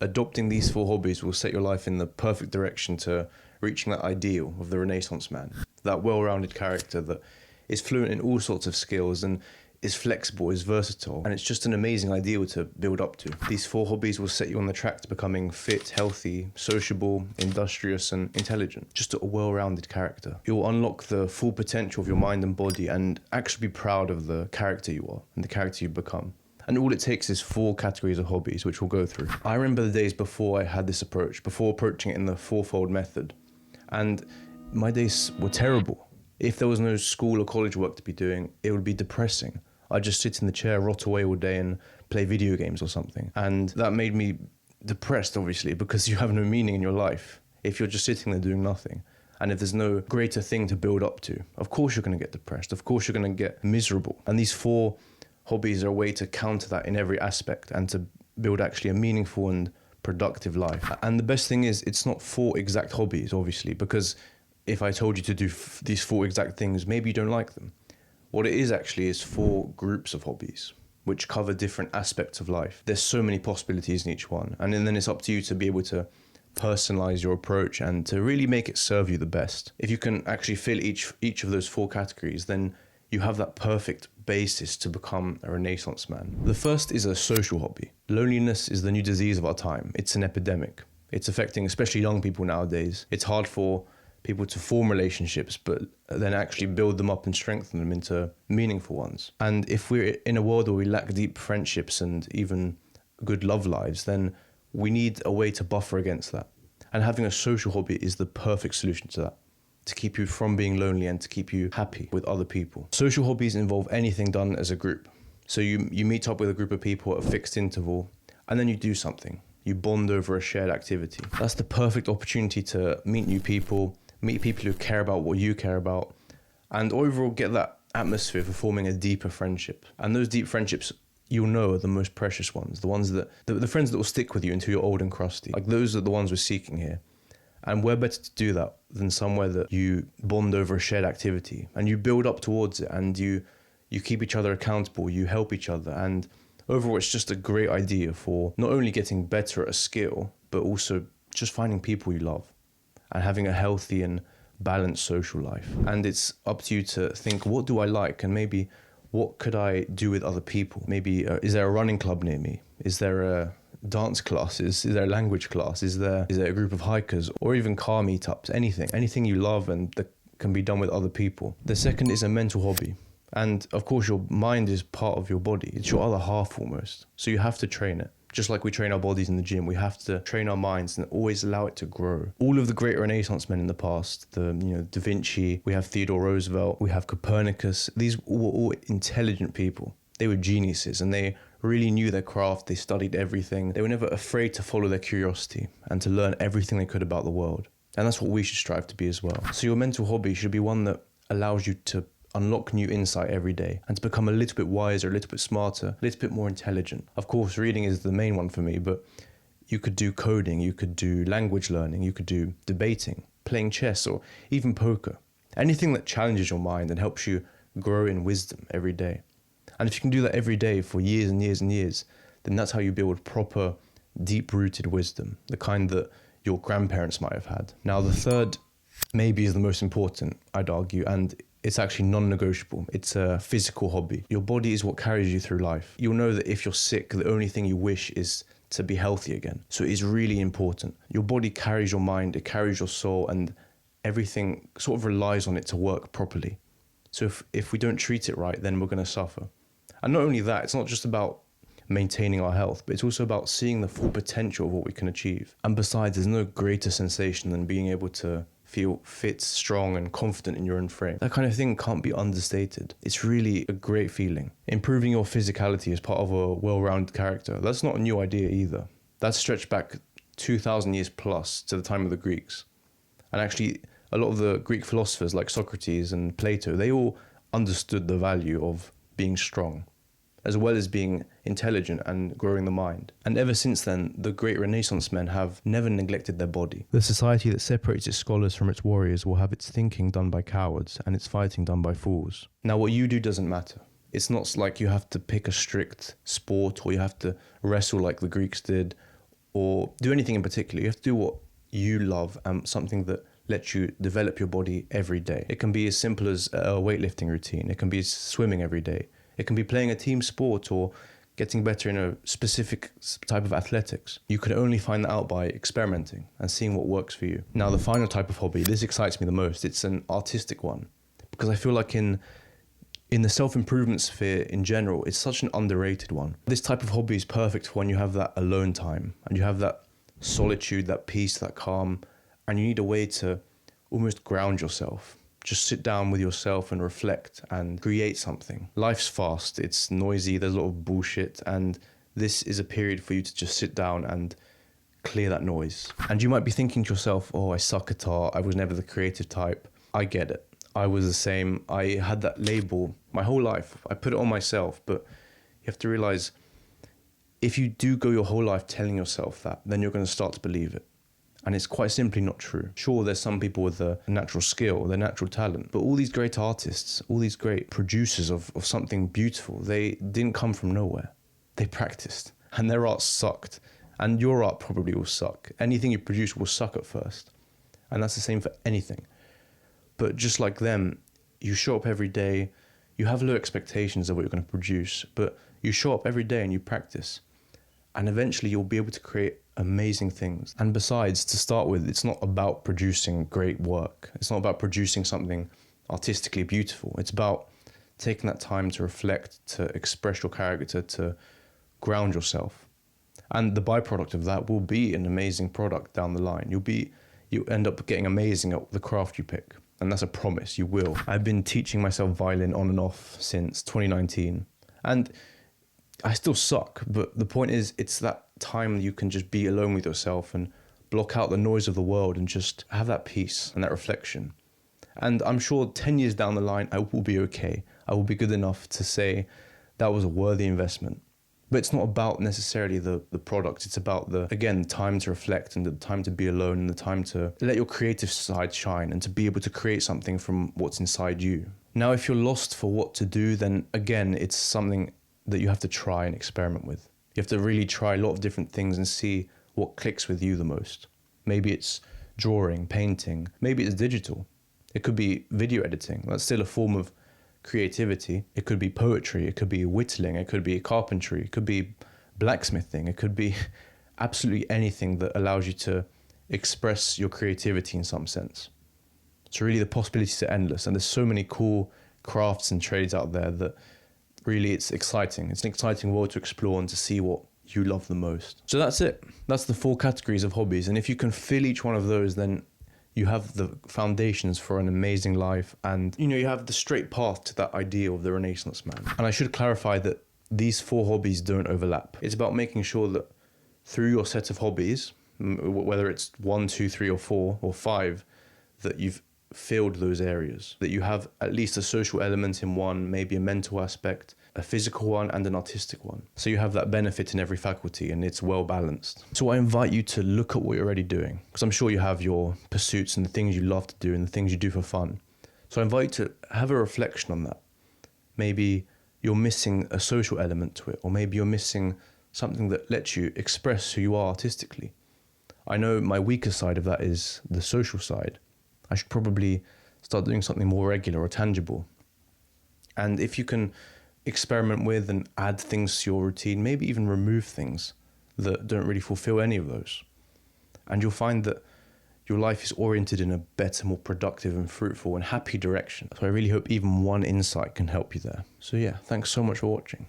Adopting these 4 hobbies will set your life in the perfect direction to reaching that ideal of the Renaissance man, that well-rounded character that is fluent in all sorts of skills and is flexible, is versatile, and it's just an amazing ideal to build up to. These 4 hobbies will set you on the track to becoming fit, healthy, sociable, industrious, and intelligent. Just a well-rounded character. You'll unlock the full potential of your mind and body and actually be proud of the character you are and the character you become. And all it takes is 4 categories of hobbies, which we'll go through. I remember the days before I had this approach, before approaching it in the 4-fold method. And my days were terrible. If there was no school or college work to be doing, it would be depressing. I'd just sit in the chair, rot away all day and play video games or something. And that made me depressed, obviously, because you have no meaning in your life if you're just sitting there doing nothing. And if there's no greater thing to build up to, of course you're going to get depressed. Of course you're going to get miserable. And these 4 hobbies are a way to counter that in every aspect and to build actually a meaningful and productive life. And the best thing is, it's not 4 exact hobbies, obviously, because if I told you to do these 4 exact things, maybe you don't like them. What it is actually is 4 groups of hobbies, which cover different aspects of life. There's so many possibilities in each one. And then it's up to you to be able to personalize your approach and to really make it serve you the best. If you can actually fill each of those 4 categories, then you have that perfect basis to become a Renaissance man. The first is a social hobby. Loneliness is the new disease of our time. It's an epidemic. It's affecting especially young people nowadays. It's hard for people to form relationships, but then actually build them up and strengthen them into meaningful ones. And if we're in a world where we lack deep friendships and even good love lives, then we need a way to buffer against that. And having a social hobby is the perfect solution to that, to keep you from being lonely and to keep you happy with other people. Social hobbies involve anything done as a group. So you meet up with a group of people at a fixed interval, and then you do something. You bond over a shared activity. That's the perfect opportunity to meet new people, meet people who care about what you care about, and overall get that atmosphere for forming a deeper friendship. And those deep friendships, you'll know, are the most precious ones, the ones that, the friends that will stick with you until you're old and crusty. Like, those are the ones we're seeking here. And where better to do that than somewhere that you bond over a shared activity and you build up towards it, and you keep each other accountable, you help each other. And overall, it's just a great idea for not only getting better at a skill, but also just finding people you love and having a healthy and balanced social life. And it's up to you to think, what do I like? And maybe what could I do with other people? Maybe, is there a running club near me? Is there a dance class? Is there a language class? Is there a group of hikers, or even car meetups? Anything you love and that can be done with other people. The second is a mental hobby. And of course, your mind is part of your body. It's your other half almost. So you have to train it. Just like we train our bodies in the gym, we have to train our minds and always allow it to grow. All of the great Renaissance men in the past, Da Vinci, we have Theodore Roosevelt, we have Copernicus. These were all intelligent people. They were geniuses, and they really knew their craft. They studied everything. They were never afraid to follow their curiosity and to learn everything they could about the world. And that's what we should strive to be as well. So your mental hobby should be one that allows you to unlock new insight every day and to become a little bit wiser, a little bit smarter, a little bit more intelligent. Of course, reading is the main one for me, but you could do coding, you could do language learning, you could do debating, playing chess, or even poker. Anything that challenges your mind and helps you grow in wisdom every day. And if you can do that every day for years and years and years, then that's how you build proper, deep-rooted wisdom, the kind that your grandparents might have had. Now, the third maybe is the most important, I'd argue, and it's actually non-negotiable. It's a physical hobby. Your body is what carries you through life. You'll know that if you're sick, the only thing you wish is to be healthy again. So it is really important. Your body carries your mind, it carries your soul, and everything sort of relies on it to work properly. So if we don't treat it right, then we're going to suffer. And not only that, it's not just about maintaining our health, but it's also about seeing the full potential of what we can achieve. And besides, there's no greater sensation than being able to feel fit, strong, and confident in your own frame. That kind of thing can't be understated. It's really a great feeling. Improving your physicality as part of a well-rounded character, that's not a new idea either. That's stretched back 2,000 years plus to the time of the Greeks. And actually, a lot of the Greek philosophers like Socrates and Plato, they all understood the value of being strong, as well as being intelligent and growing the mind. And ever since then, the great Renaissance men have never neglected their body. The society that separates its scholars from its warriors will have its thinking done by cowards and its fighting done by fools. Now, what you do doesn't matter. It's not like you have to pick a strict sport, or you have to wrestle like the Greeks did, or do anything in particular. You have to do what you love and something that lets you develop your body every day. It can be as simple as a weightlifting routine. It can be swimming every day. It can be playing a team sport or getting better in a specific type of athletics. You can only find that out by experimenting and seeing what works for you. Now, the final type of hobby, this excites me the most. It's an artistic one, because I feel like in the self-improvement sphere in general, it's such an underrated one. This type of hobby is perfect for when you have that alone time and you have that solitude, that peace, that calm, and you need a way to almost ground yourself. Just sit down with yourself and reflect and create something. Life's fast, it's noisy, there's a lot of bullshit, and this is a period for you to just sit down and clear that noise. And you might be thinking to yourself, oh, I suck at art, I was never the creative type. I get it. I was the same. I had that label my whole life. I put it on myself, but you have to realize if you do go your whole life telling yourself that, then you're going to start to believe it. And it's quite simply not true. Sure, there's some people with a natural skill, their natural talent, but all these great artists, all these great producers of something beautiful, they didn't come from nowhere. They practiced, and their art sucked. And your art probably will suck. Anything you produce will suck at first. And that's the same for anything. But just like them, you show up every day, you have low expectations of what you're going to produce, but you show up every day and you practice. And eventually you'll be able to create amazing things. And besides, to start with, it's not about producing great work. It's not about producing something artistically beautiful. It's about taking that time to reflect, to express your character, to ground yourself. And the byproduct of that will be an amazing product down the line. You end up getting amazing at the craft you pick. And that's a promise, you will. I've been teaching myself violin on and off since 2019. And I still suck, but the point is, it's that time you can just be alone with yourself and block out the noise of the world and just have that peace and that reflection. And I'm sure 10 years down the line, I will be okay. I will be good enough to say that was a worthy investment. But it's not about necessarily the product. It's about the time to reflect and the time to be alone and the time to let your creative side shine and to be able to create something from what's inside you. Now, if you're lost for what to do, then again, it's something that you have to try and experiment with. You have to really try a lot of different things and see what clicks with you the most. Maybe it's drawing, painting, maybe it's digital. It could be video editing. That's still a form of creativity. It could be poetry, it could be whittling, it could be carpentry, it could be blacksmithing, it could be absolutely anything that allows you to express your creativity in some sense. So really the possibilities are endless, and there's so many cool crafts and trades out there that really it's exciting. It's an exciting world to explore and to see what you love the most. So that's it. That's the 4 categories of hobbies. And if you can fill each one of those, then you have the foundations for an amazing life, and you have the straight path to that ideal of the Renaissance man. And I should clarify that these 4 hobbies don't overlap. It's about making sure that through your set of hobbies, whether it's 1, 2, 3 or 4 or 5, that you've filled those areas, that you have at least a social element in one, maybe a mental aspect, a physical one and an artistic one. So you have that benefit in every faculty and it's well balanced. So I invite you to look at what you're already doing, because I'm sure you have your pursuits and the things you love to do and the things you do for fun. So I invite you to have a reflection on that. Maybe you're missing a social element to it, or maybe you're missing something that lets you express who you are artistically. I know my weaker side of that is the social side. I should probably start doing something more regular or tangible. And if you can experiment with and add things to your routine, maybe even remove things that don't really fulfill any of those, and you'll find that your life is oriented in a better, more productive and fruitful and happy direction. So I really hope even one insight can help you there. So yeah, thanks so much for watching.